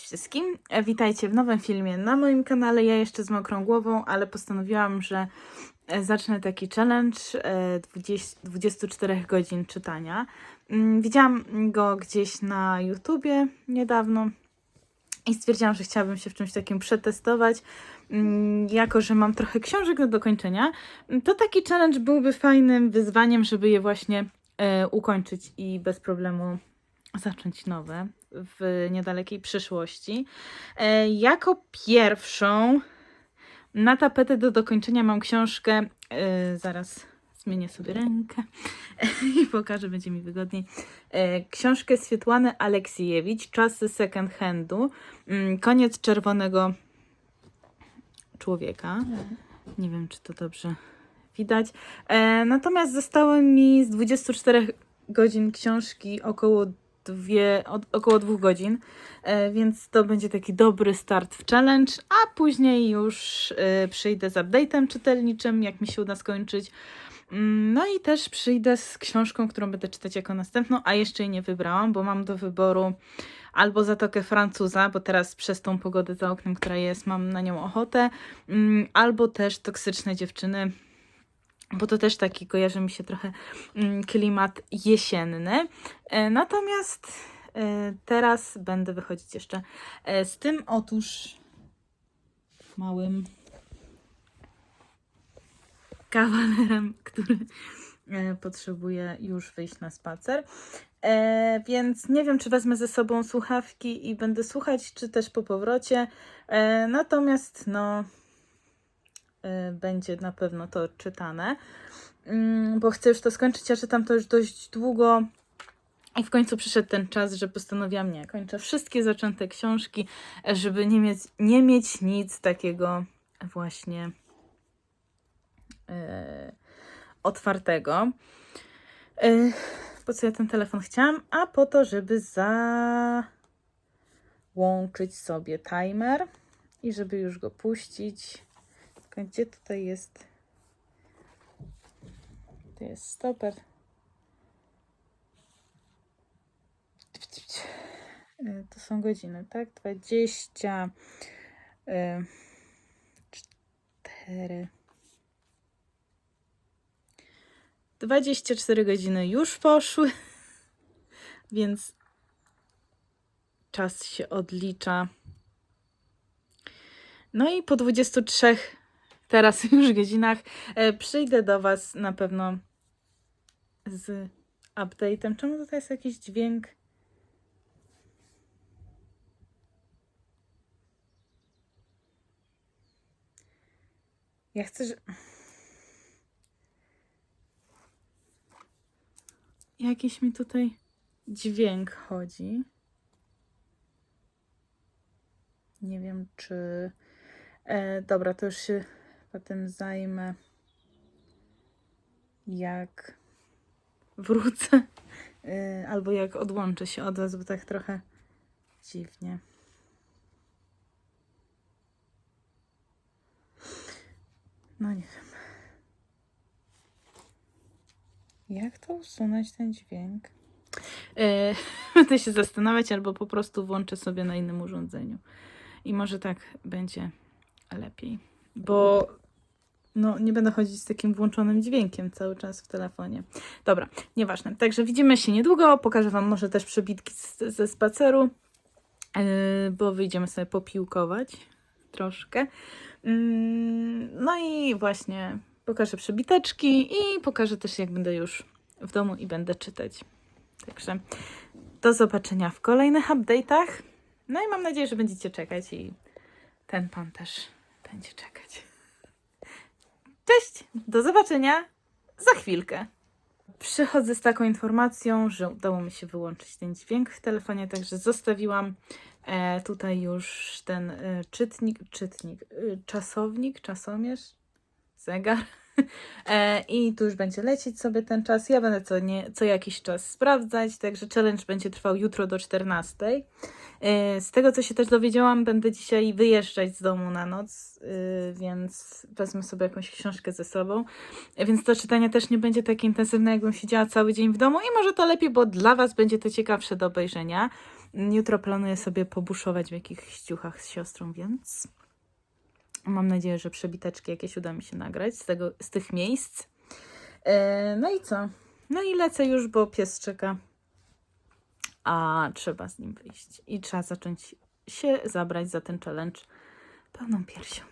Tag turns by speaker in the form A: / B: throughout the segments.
A: wszystkim, witajcie w nowym filmie na moim kanale. Ja jeszcze z mokrą głową, ale postanowiłam, że zacznę taki challenge 24 godzin czytania. Widziałam go gdzieś na YouTubie niedawno i stwierdziłam, że chciałabym się w czymś takim przetestować. Jako że mam trochę książek do dokończenia, to taki challenge byłby fajnym wyzwaniem, żeby je właśnie ukończyć i bez problemu zacząć nowe w niedalekiej przyszłości. Jako pierwszą na tapetę do dokończenia mam książkę, zaraz zmienię sobie rękę i pokażę, będzie mi wygodniej. Książkę Swietłany Aleksiejewicz, Czasy second handu, Koniec czerwonego człowieka. Nie wiem, czy to dobrze widać. Natomiast zostały mi z 24 godzin książki około 2 godzin, więc to będzie taki dobry start w challenge, a później już przyjdę z update'em czytelniczym, jak mi się uda skończyć. No i też przyjdę z książką, którą będę czytać jako następną, a jeszcze jej nie wybrałam, bo mam do wyboru albo Zatokę Francuza, bo teraz przez tą pogodę za oknem, która jest, mam na nią ochotę, albo też Toksyczne dziewczyny, bo to też taki kojarzy mi się trochę klimat jesienny. Natomiast teraz będę wychodzić jeszcze z tym otóż małym kawalerem, który potrzebuje już wyjść na spacer. Więc nie wiem, czy wezmę ze sobą słuchawki i będę słuchać, czy też po powrocie. Natomiast no będzie na pewno to czytane, bo chcę już to skończyć. Ja czytam to już dość długo i w końcu przyszedł ten czas, że postanowiłam, nie, kończę wszystkie zaczęte książki, żeby nie mieć nic takiego właśnie otwartego. Po co ja ten telefon chciałam? A po to, żeby załączyć sobie timer i żeby już go puścić. Tylko gdzie tutaj jest? To jest stoper. To są godziny, tak? 24 godziny już poszły, więc czas się odlicza. No i po 23 teraz już godzinach przyjdę do Was na pewno z update'em. Czemu tutaj jest jakiś dźwięk? Ja chcę, że... Jakiś mi tutaj dźwięk chodzi. Nie wiem, czy... dobra, to już się potem zajmę, jak wrócę. Albo jak odłączę się od Was, bo tak trochę dziwnie. No nie wiem. Jak to usunąć, ten dźwięk? Będę się zastanawiać, albo po prostu włączę sobie na innym urządzeniu. I może tak będzie lepiej. Bo no, nie będę chodzić z takim włączonym dźwiękiem cały czas w telefonie. Dobra, nieważne. Także widzimy się niedługo. Pokażę Wam może też przebitki ze spaceru, bo wyjdziemy sobie popiłkować troszkę. No i właśnie pokażę przebiteczki i pokażę też, jak będę już w domu i będę czytać. Także do zobaczenia w kolejnych update'ach. No i mam nadzieję, że będziecie czekać i ten pan też będzie czekać. Cześć! Do zobaczenia za chwilkę. Przychodzę z taką informacją, że udało mi się wyłączyć ten dźwięk w telefonie, także zostawiłam tutaj już ten czasomierz, zegar. I tu już będzie lecieć sobie ten czas. Ja będę co jakiś czas sprawdzać, także challenge będzie trwał jutro do 14. Z tego, co się też dowiedziałam, będę dzisiaj wyjeżdżać z domu na noc, więc wezmę sobie jakąś książkę ze sobą. Więc to czytanie też nie będzie takie intensywne, jakbym siedziała cały dzień w domu i może to lepiej, bo dla Was będzie to ciekawsze do obejrzenia. jutro planuję sobie pobuszować w jakichś ciuchach z siostrą, więc mam nadzieję, że przebiteczki jakieś uda mi się nagrać z tych miejsc. No i co? No i lecę już, bo pies czeka, a trzeba z nim wyjść. I trzeba zacząć się zabrać za ten challenge pełną piersią.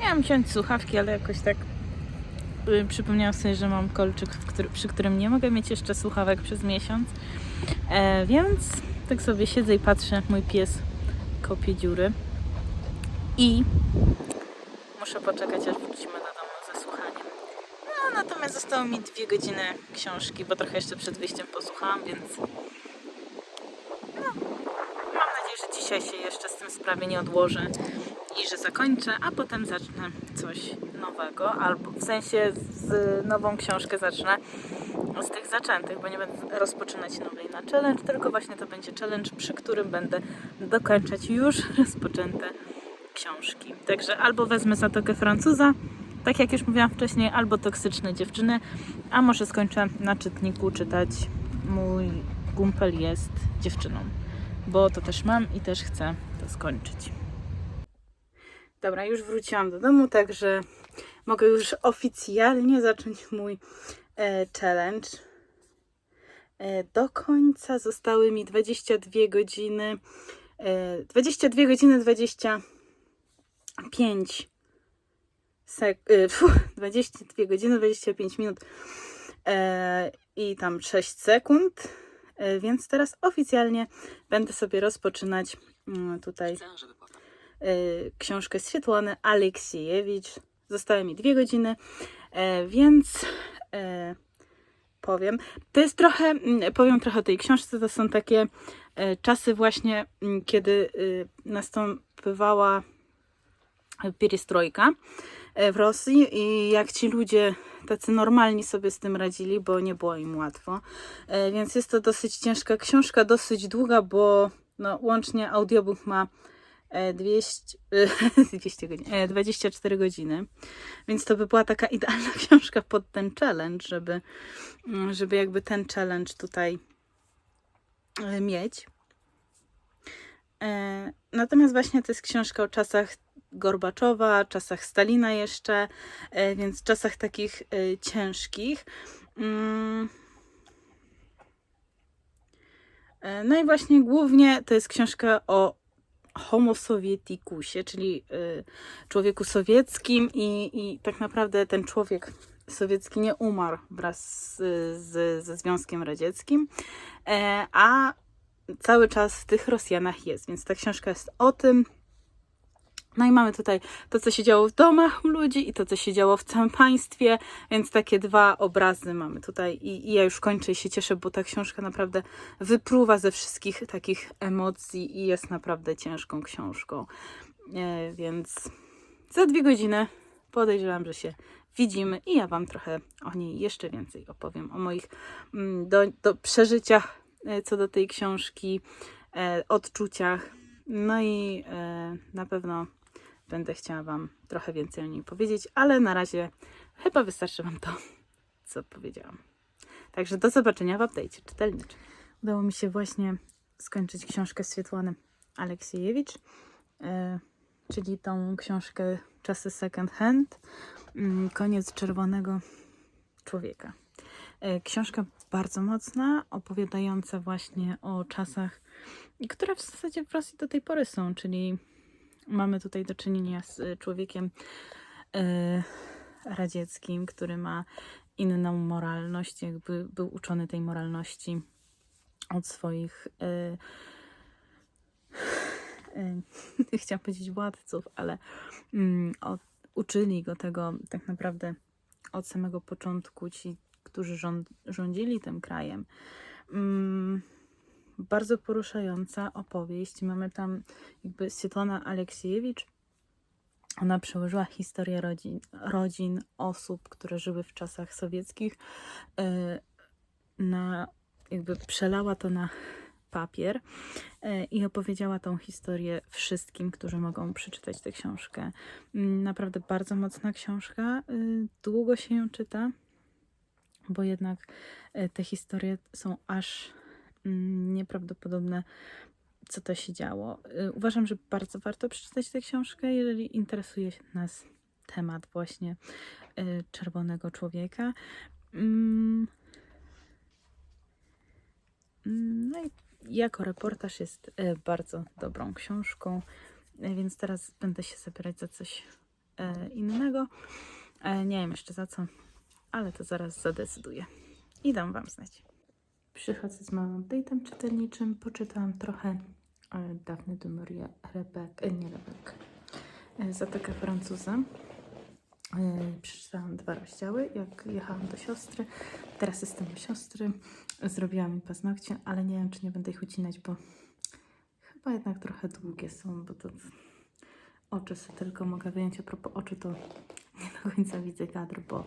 A: Miałam wziąć słuchawki, ale jakoś tak przypomniałam sobie, że mam kolczyk, przy którym nie mogę mieć jeszcze słuchawek przez miesiąc. Więc tak sobie siedzę i patrzę, mój pies kopie dziury. I muszę poczekać, aż wrócimy do domu ze słuchaniem. No, natomiast zostało mi 2 godziny książki, bo trochę jeszcze przed wyjściem posłuchałam, więc mam nadzieję, że dzisiaj się jeszcze z tym sprawie nie odłożę i że zakończę, a potem zacznę coś nowego, albo w sensie z nową książkę zacznę z tych zaczętych, bo nie będę rozpoczynać nowej na challenge, tylko właśnie to będzie challenge, przy którym będę dokończać już rozpoczęte książki. Także albo wezmę Zatokę Francuza, tak jak już mówiłam wcześniej, albo Toksyczne dziewczyny, a może skończę na czytniku czytać Mój kumpel jest dziewczyną, bo to też mam i też chcę to skończyć. Dobra, już wróciłam do domu, także mogę już oficjalnie zacząć mój challenge. Do końca zostały mi 22 godziny 25 22 godziny 25 minut i tam 6 sekund, więc teraz oficjalnie będę sobie rozpoczynać tutaj książkę Swietłany Aleksiejewicz. Zostały mi 2 godziny, więc powiem trochę o tej książce. To są takie czasy właśnie, kiedy następowała pierestrojka w Rosji i jak ci ludzie tacy normalni sobie z tym radzili, bo nie było im łatwo. Więc jest to dosyć ciężka książka, dosyć długa, bo no, łącznie audiobook ma 24 godziny. Więc to by była taka idealna książka pod ten challenge, żeby jakby ten challenge tutaj mieć. Natomiast właśnie to jest książka o czasach Gorbaczowa, czasach Stalina jeszcze, więc czasach takich ciężkich. No i właśnie głównie to jest książka o homo sovieticusie, czyli człowieku sowieckim i tak naprawdę ten człowiek sowiecki nie umarł wraz ze Związkiem Radzieckim, a cały czas w tych Rosjanach jest, więc ta książka jest o tym. No i mamy tutaj to, co się działo w domach u ludzi i to, co się działo w całym państwie, więc takie 2 obrazy mamy tutaj i ja już kończę i się cieszę, bo ta książka naprawdę wypruwa ze wszystkich takich emocji i jest naprawdę ciężką książką. Więc za 2 godziny podejrzewam, że się widzimy i ja Wam trochę o niej jeszcze więcej opowiem, o moich przeżyciach co do tej książki, odczuciach. No i na pewno będę chciała Wam trochę więcej o niej powiedzieć, ale na razie chyba wystarczy Wam to, co powiedziałam. Także do zobaczenia w update'cie czytelniczym. Udało mi się właśnie skończyć książkę Swietłany Aleksiejewicz, czyli tą książkę Czasy second hand, Koniec czerwonego człowieka. Książka bardzo mocna, opowiadająca właśnie o czasach, które w zasadzie w Rosji do tej pory są, czyli mamy tutaj do czynienia z człowiekiem radzieckim, który ma inną moralność, jakby był uczony tej moralności od swoich chciałam powiedzieć władców, ale uczyli go tego tak naprawdę od samego początku ci, którzy rządzili tym krajem. Bardzo poruszająca opowieść. Mamy tam jakby Swietlana Aleksiejewicz. Ona przełożyła historię rodzin, osób, które żyły w czasach sowieckich, jakby przelała to na papier i opowiedziała tą historię wszystkim, którzy mogą przeczytać tę książkę. Naprawdę bardzo mocna książka. Długo się ją czyta, bo jednak te historie są aż nieprawdopodobne, co to się działo. Uważam, że bardzo warto przeczytać tę książkę, jeżeli interesuje się nas temat właśnie czerwonego człowieka. No i jako reportaż jest bardzo dobrą książką, więc teraz będę się zabierać za coś innego. Nie wiem jeszcze za co, ale to zaraz zadecyduję i dam Wam znać. Przychodzę z małym update'em czytelniczym. Poczytałam trochę Daphne du Maurier, Zatoka Francuza. Przeczytałam 2 rozdziały, jak jechałam do siostry. Teraz jestem u siostry. Zrobiłam mi paznokcie, ale nie wiem, czy nie będę ich ucinać, bo chyba jednak trochę długie są, bo to oczy sobie tylko mogę wyjąć. A propos oczu, to nie do końca widzę kadr, bo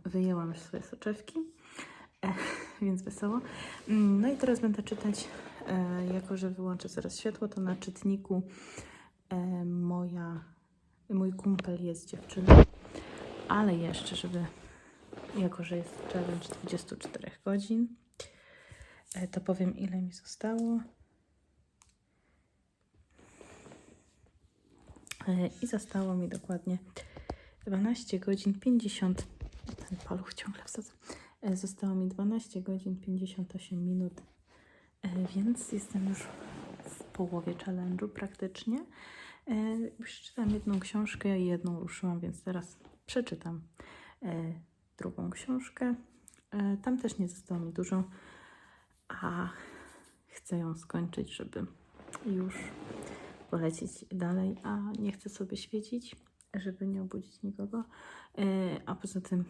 A: wyjęłam już swoje soczewki, więc wesoło. No i teraz będę czytać, jako że wyłączę zaraz światło, to na czytniku mój kumpel jest dziewczyną, ale jeszcze, jako że jest challenge 24 godzin, to powiem, ile mi zostało. I zostało mi dokładnie 12 godzin 50. Ten paluch ciągle wsadzę. Zostało mi 12 godzin 58 minut, więc jestem już w połowie challenge'u praktycznie. Przeczytałam 1 książkę i 1 ruszyłam, więc teraz przeczytam drugą książkę. Tam też nie zostało mi dużo, a chcę ją skończyć, żeby już polecieć dalej, a nie chcę sobie świecić, żeby nie obudzić nikogo. A poza tym,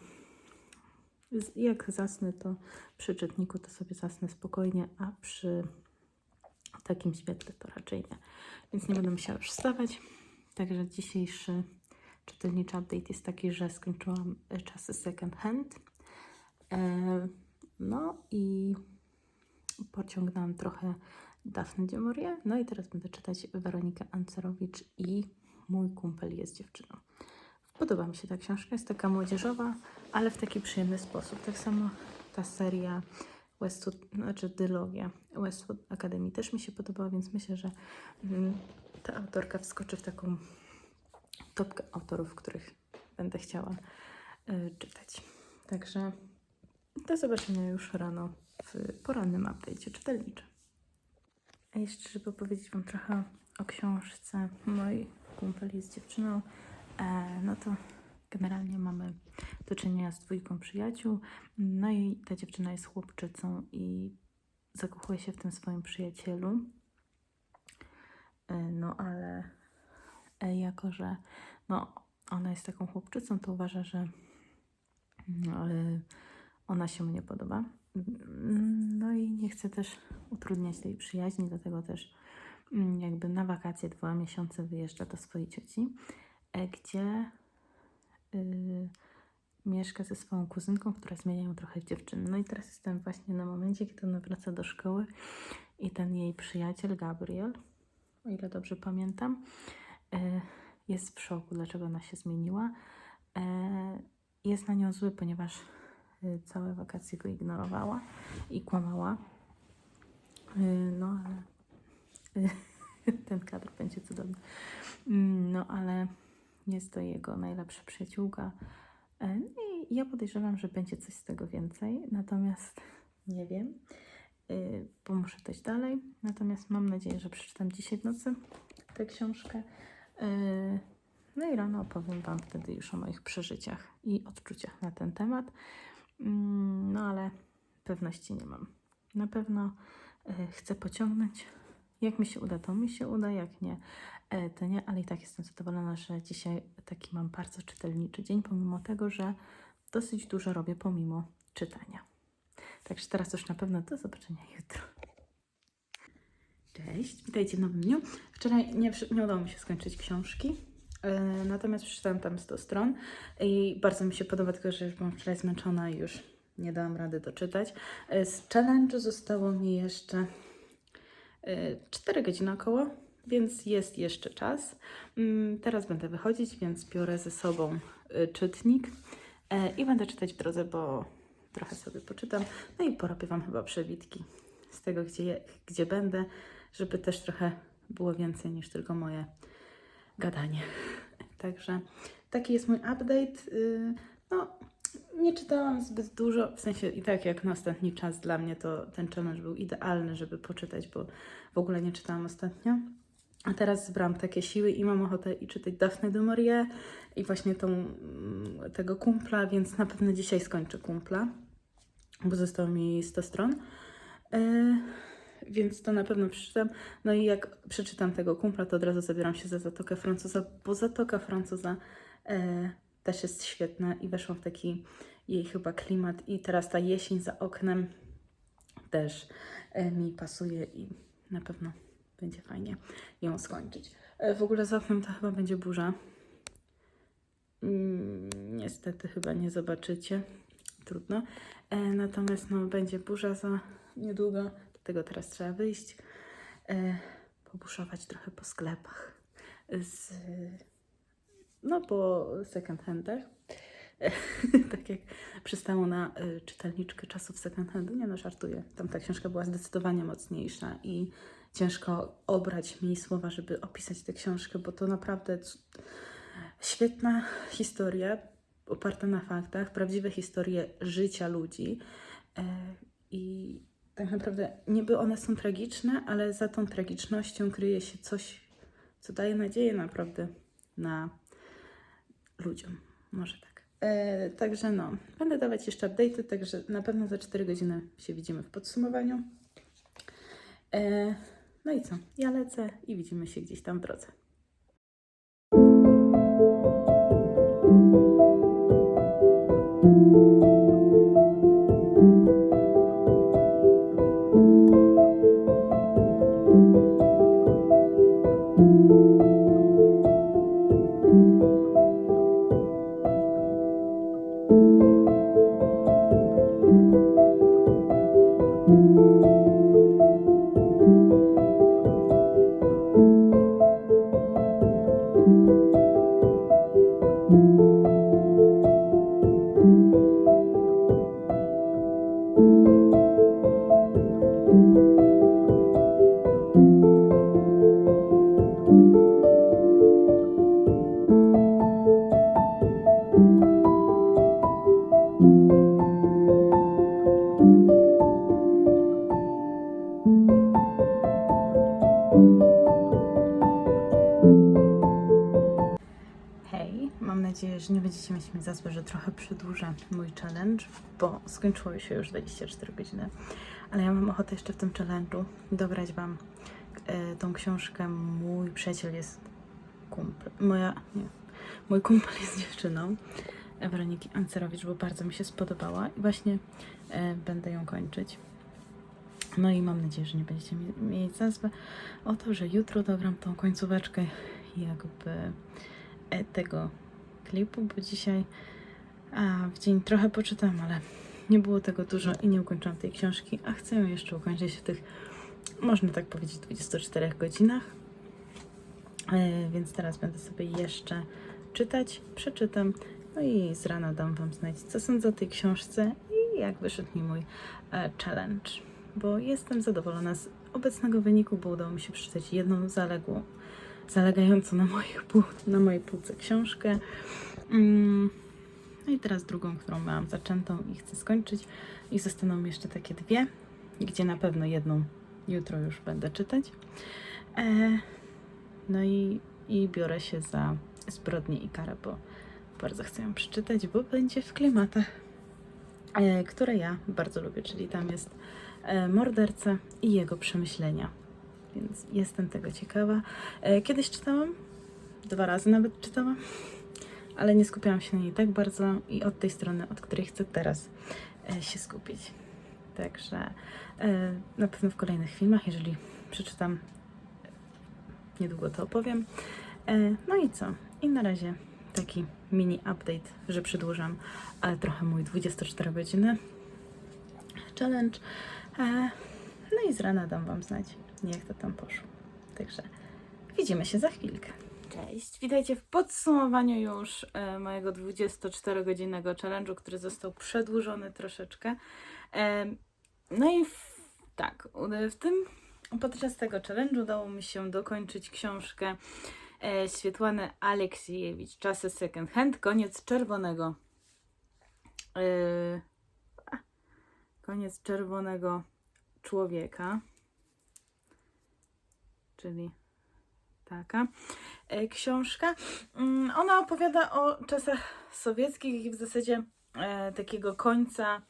A: jak zasnę, to przy czytniku to sobie zasnę spokojnie, a przy takim świetle to raczej nie. Więc nie będę musiała już wstawać. Także dzisiejszy czytelniczy update jest taki, że skończyłam czasy second hand. No i pociągnęłam trochę Daphne du Maurier. No i teraz będę czytać Weronikę Ancerowicz i Mój kumpel jest dziewczyną. Podoba mi się ta książka, jest taka młodzieżowa, ale w taki przyjemny sposób. Tak samo ta seria dylogia Westwood Academy też mi się podobała, więc myślę, że ta autorka wskoczy w taką topkę autorów, których będę chciała czytać. Także do zobaczenia już rano w porannym update'cie czytelniczym. A jeszcze, żeby opowiedzieć Wam trochę o książce Mój kumpel jest dziewczyną, no to generalnie mamy do czynienia z 2 przyjaciół, no i ta dziewczyna jest chłopczycą i zakochuje się w tym swoim przyjacielu. No ale jako, że ona jest taką chłopczycą, to uważa, że ona się mu nie podoba. No i nie chce też utrudniać tej przyjaźni, dlatego też jakby na wakacje 2 miesiące wyjeżdża do swojej cioci, gdzie mieszka ze swoją kuzynką, która zmienia ją trochę w dziewczynę. No i teraz jestem właśnie na momencie, kiedy ona wraca do szkoły i ten jej przyjaciel Gabriel, o ile dobrze pamiętam, jest w szoku, dlaczego ona się zmieniła. Jest na nią zły, ponieważ całe wakacje go ignorowała i kłamała. No ale ten kadr będzie cudowny. No ale jest to jego najlepsza przyjaciółka Ja podejrzewam, że będzie coś z tego więcej, natomiast nie wiem, bo muszę dojść dalej. Natomiast mam nadzieję, że przeczytam dzisiaj w nocy tę książkę. No i rano opowiem Wam wtedy już o moich przeżyciach i odczuciach na ten temat. No ale pewności nie mam. Na pewno chcę pociągnąć. Jak mi się uda, to mi się uda, jak nie, to nie, ale i tak jestem zadowolona, że dzisiaj taki mam bardzo czytelniczy dzień, pomimo tego, że dosyć dużo robię pomimo czytania. Także teraz już na pewno do zobaczenia jutro. Cześć, witajcie w nowym dniu. Wczoraj nie udało mi się skończyć książki, natomiast przeczytałam tam 100 stron i bardzo mi się podoba, tylko że już byłam wczoraj zmęczona i już nie dałam rady doczytać. Z challenge'u zostało mi jeszcze 4 godziny około, więc jest jeszcze czas. Teraz będę wychodzić, więc biorę ze sobą czytnik i będę czytać w drodze, bo trochę sobie poczytam. No i porobię Wam chyba przebitki z tego, gdzie będę, żeby też trochę było więcej niż tylko moje gadanie. Także taki jest mój update. No, nie czytałam zbyt dużo, w sensie i tak jak na ostatni czas dla mnie to ten challenge był idealny, żeby poczytać, bo w ogóle nie czytałam ostatnio. A teraz zbrałam takie siły i mam ochotę i czytać Daphne du Maurier i właśnie tego kumpla, więc na pewno dzisiaj skończę kumpla, bo zostało mi 100 stron. Więc to na pewno przeczytam. No i jak przeczytam tego kumpla, to od razu zabieram się za Zatokę Francuza, bo Zatoka Francuza też jest świetna i weszłam w taki jej chyba klimat i teraz ta jesień za oknem też mi pasuje i na pewno będzie fajnie ją skończyć. W ogóle za oknem to chyba będzie burza. Niestety chyba nie zobaczycie. Trudno. Natomiast no, będzie burza za niedługo. Dlatego teraz trzeba wyjść, pobuszować trochę po sklepach. Po second handach. Tak jak przystało na czytelniczkę czasów second handu. Nie no, żartuję. Tam ta książka była zdecydowanie mocniejsza i ciężko obrać mi słowa, żeby opisać tę książkę, bo to naprawdę świetna historia, oparta na faktach, prawdziwe historie życia ludzi. I tak naprawdę niby one są tragiczne, ale za tą tragicznością kryje się coś, co daje nadzieję naprawdę na ludziom. Może tak. Także no, będę dawać jeszcze update'y, także na pewno za 4 godziny się widzimy w podsumowaniu. No i co? Ja lecę i widzimy się gdzieś tam w drodze. Mam nadzieję, że nie będziecie mieć mi za złe, że trochę przedłużę mój challenge, bo skończyło się już 24 godziny. Ale ja mam ochotę jeszcze w tym challenge'u dobrać Wam tą książkę. Mój przyjaciel jest mój kumpel jest dziewczyną Weroniki Ancerowicz, bo bardzo mi się spodobała i właśnie będę ją kończyć. No i mam nadzieję, że nie będziecie mieć za złe o to, że jutro dogram tą końcóweczkę jakby tego klipu, bo dzisiaj w dzień trochę poczytam, ale nie było tego dużo i nie ukończyłam tej książki, a chcę ją jeszcze ukończyć w tych, można tak powiedzieć, 24 godzinach. Więc teraz będę sobie jeszcze czytać, przeczytam, no i z rana dam Wam znać, co sądzę o tej książce i jak wyszedł mi mój challenge, bo jestem zadowolona z obecnego wyniku, bo udało mi się przeczytać jedną zalegającą na mojej półce książkę. No i teraz drugą, którą miałam zaczętą i chcę skończyć. I zostaną mi jeszcze takie dwie, gdzie na pewno jedną jutro już będę czytać. No i biorę się za Zbrodnię i karę, bo bardzo chcę ją przeczytać, bo będzie w klimatach, które ja bardzo lubię, czyli tam jest morderca i jego przemyślenia. Więc jestem tego ciekawa. Kiedyś czytałam, 2 razy nawet czytałam, ale nie skupiałam się na niej tak bardzo i od tej strony, od której chcę teraz się skupić. Także na pewno w kolejnych filmach, jeżeli przeczytam, niedługo to opowiem. No i co? I na razie taki mini update, że przedłużam trochę mój 24 godziny challenge. No i z rana dam Wam znać, jak to tam poszło. Także widzimy się za chwilkę. Cześć, witajcie w podsumowaniu już mojego 24-godzinnego challenge'u, który został przedłużony troszeczkę. No i tak, podczas tego challenge'u udało mi się dokończyć książkę Swietłany Aleksiejewicz, Czasy Second Hand, Koniec czerwonego człowieka, czyli taka książka. Ona opowiada o czasach sowieckich i w zasadzie takiego końca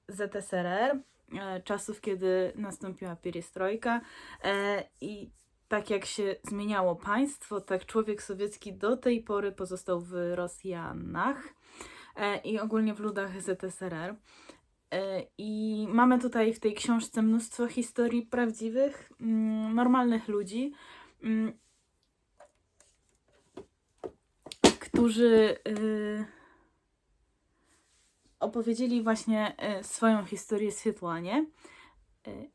A: ZSRR, czasów, kiedy nastąpiła pierestrojka i tak jak się zmieniało państwo, tak człowiek sowiecki do tej pory pozostał w Rosjanach i ogólnie w ludach ZSRR. I mamy tutaj w tej książce mnóstwo historii prawdziwych, normalnych ludzi, którzy opowiedzieli właśnie swoją historię Swietłanie,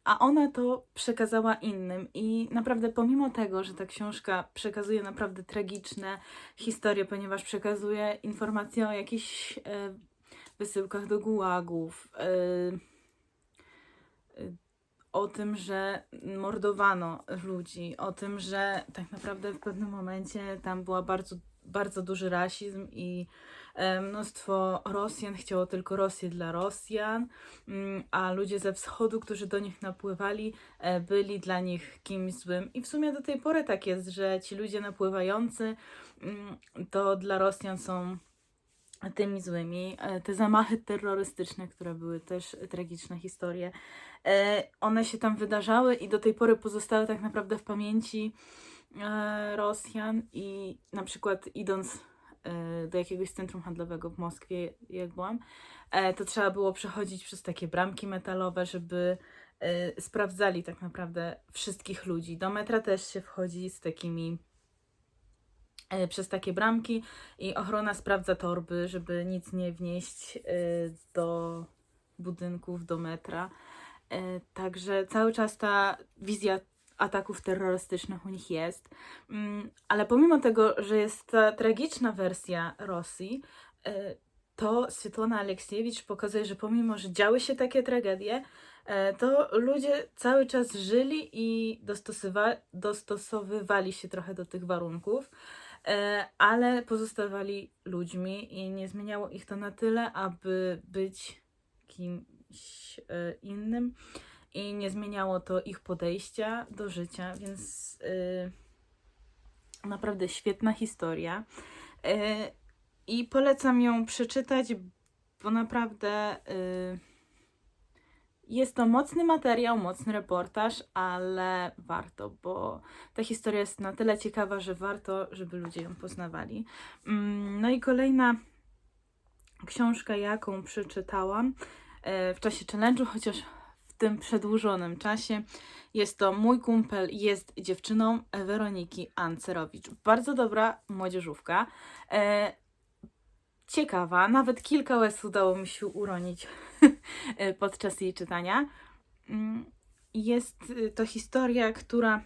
A: a ona to przekazała innym. I naprawdę pomimo tego, że ta książka przekazuje naprawdę tragiczne historie, ponieważ przekazuje informacje o jakichś wysyłkach do gułagów, o tym, że mordowano ludzi, o tym, że tak naprawdę w pewnym momencie tam była bardzo, bardzo duży rasizm i mnóstwo Rosjan chciało tylko Rosję dla Rosjan, a ludzie ze wschodu, którzy do nich napływali, byli dla nich kimś złym. I w sumie do tej pory tak jest, że ci ludzie napływający to dla Rosjan są tymi złymi. Te zamachy terrorystyczne, które były też tragiczne historie, one się tam wydarzały i do tej pory pozostały tak naprawdę w pamięci Rosjan i na przykład idąc do jakiegoś centrum handlowego w Moskwie, jak byłam, to trzeba było przechodzić przez takie bramki metalowe, żeby sprawdzali tak naprawdę wszystkich ludzi. Do metra też się wchodzi z takimi przez takie bramki i ochrona sprawdza torby, żeby nic nie wnieść do budynków, do metra. Także cały czas ta wizja ataków terrorystycznych u nich jest. Ale pomimo tego, że jest ta tragiczna wersja Rosji, to Swietłana Aleksiejewicz pokazuje, że pomimo, że działy się takie tragedie, to ludzie cały czas żyli i dostosowywali się trochę do tych warunków, ale pozostawali ludźmi i nie zmieniało ich to na tyle, aby być kimś innym i nie zmieniało to ich podejścia do życia, więc naprawdę świetna historia. I polecam ją przeczytać, bo naprawdę jest to mocny materiał, mocny reportaż, ale warto, bo ta historia jest na tyle ciekawa, że warto, żeby ludzie ją poznawali. No i kolejna książka, jaką przeczytałam w czasie challenge'u, chociaż w tym przedłużonym czasie, jest to Mój kumpel jest dziewczyną Weroniki Ancerowicz. Bardzo dobra młodzieżówka. Ciekawa, nawet kilka łez udało mi się uronić podczas jej czytania. Jest to historia, która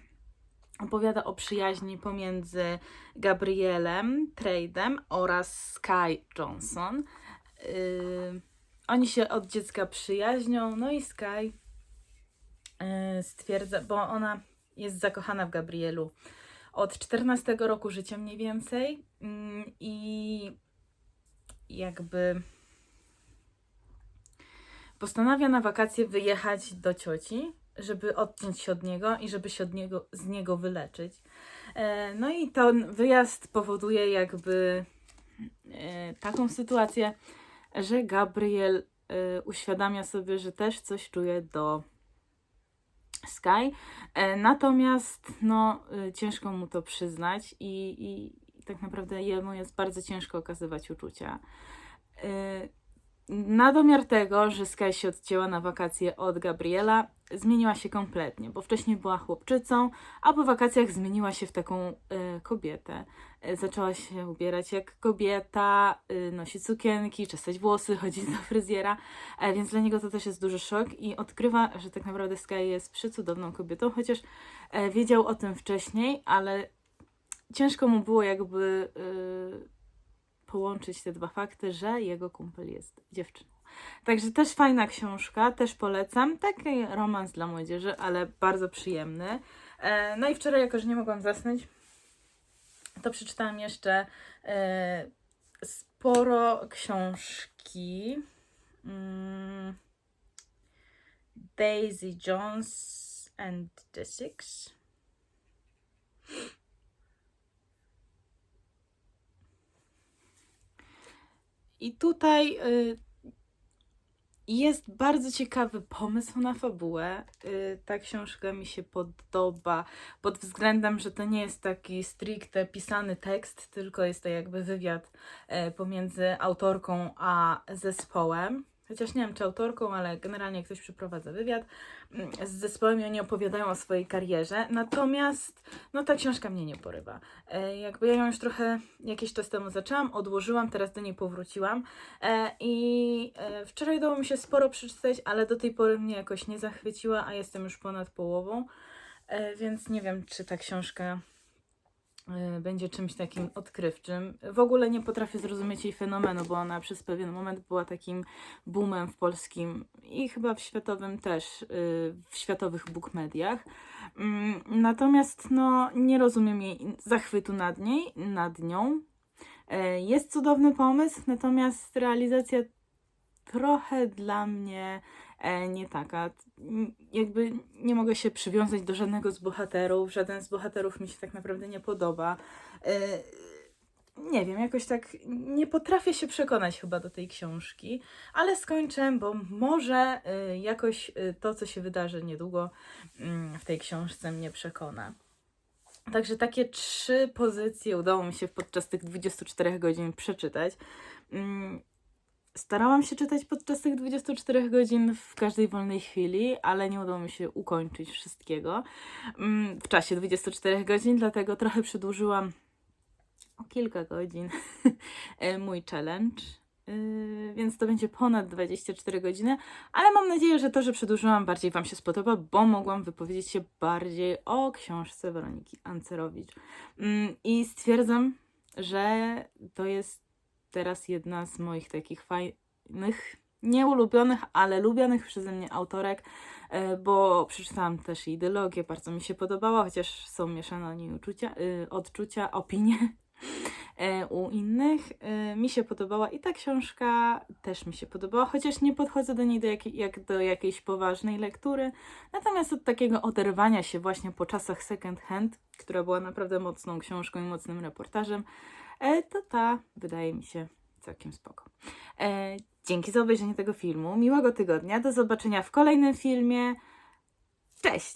A: opowiada o przyjaźni pomiędzy Gabrielem Trade'em oraz Sky Johnson. Oni się od dziecka przyjaźnią, no i Sky stwierdza, bo ona jest zakochana w Gabrielu od 14 roku życia mniej więcej i jakby postanawia na wakacje wyjechać do cioci, żeby odciąć się od niego i żeby się z niego wyleczyć. No i ten wyjazd powoduje jakby taką sytuację, że Gabriel uświadamia sobie, że też coś czuje do Sky, natomiast no, ciężko mu to przyznać i tak naprawdę jemu jest bardzo ciężko okazywać uczucia. Na domiar tego, że Sky się odcięła na wakacje od Gabriela, zmieniła się kompletnie, bo wcześniej była chłopczycą, a po wakacjach zmieniła się w taką kobietę. Zaczęła się ubierać jak kobieta, nosić sukienki, czesać włosy, chodzić do fryzjera, więc dla niego to też jest duży szok i odkrywa, że tak naprawdę Sky jest przecudowną kobietą, chociaż wiedział o tym wcześniej, ale ciężko mu było jakby połączyć te dwa fakty, że jego kumpel jest dziewczyną. Także też fajna książka, też polecam. Taki romans dla młodzieży, ale bardzo przyjemny. No i wczoraj, jako że nie mogłam zasnąć, to przeczytałam jeszcze sporo książki. Daisy Jones and the Six. I tutaj jest bardzo ciekawy pomysł na fabułę. Ta książka mi się podoba pod względem, że to nie jest taki stricte pisany tekst, tylko jest to jakby wywiad pomiędzy autorką a zespołem. Chociaż nie wiem, czy autorką, ale generalnie ktoś przeprowadza wywiad z zespołem i oni opowiadają o swojej karierze. Natomiast no ta książka mnie nie porywa. Jakby ja ją już trochę jakiś czas temu zaczęłam, odłożyłam, teraz do niej powróciłam i wczoraj udało mi się sporo przeczytać, ale do tej pory mnie jakoś nie zachwyciła, a jestem już ponad połową, więc nie wiem, czy ta książka będzie czymś takim odkrywczym. W ogóle nie potrafię zrozumieć jej fenomenu, bo ona przez pewien moment była takim boomem w polskim i chyba w światowym też, w światowych bookmediach. Natomiast no, nie rozumiem jej zachwytu nad nią. Jest cudowny pomysł, natomiast realizacja trochę dla mnie nie taka. Jakby nie mogę się przywiązać do żadnego z bohaterów. Żaden z bohaterów mi się tak naprawdę nie podoba. Nie wiem, jakoś tak nie potrafię się przekonać chyba do tej książki, ale skończę, bo może jakoś to, co się wydarzy niedługo w tej książce, mnie przekona. Także takie 3 pozycje udało mi się podczas tych 24 godzin przeczytać. Starałam się czytać podczas tych 24 godzin w każdej wolnej chwili, ale nie udało mi się ukończyć wszystkiego w czasie 24 godzin, dlatego trochę przedłużyłam o kilka godzin mój challenge, więc to będzie ponad 24 godziny, ale mam nadzieję, że to, że przedłużyłam, bardziej Wam się spodoba, bo mogłam wypowiedzieć się bardziej o książce Weroniki Ancerowicz. I stwierdzam, że to jest teraz jedna z moich takich fajnych, nieulubionych, ale lubianych przeze mnie autorek, bo przeczytałam też jej dylogię, bardzo mi się podobała, chociaż są mieszane o niej odczucia, opinie u innych. Mi się podobała i ta książka też mi się podobała, chociaż nie podchodzę do niej jak do jakiejś poważnej lektury. Natomiast od takiego oderwania się właśnie po czasach second hand, która była naprawdę mocną książką i mocnym reportażem, to ta wydaje mi się całkiem spoko. Dzięki za obejrzenie tego filmu. Miłego tygodnia. Do zobaczenia w kolejnym filmie. Cześć!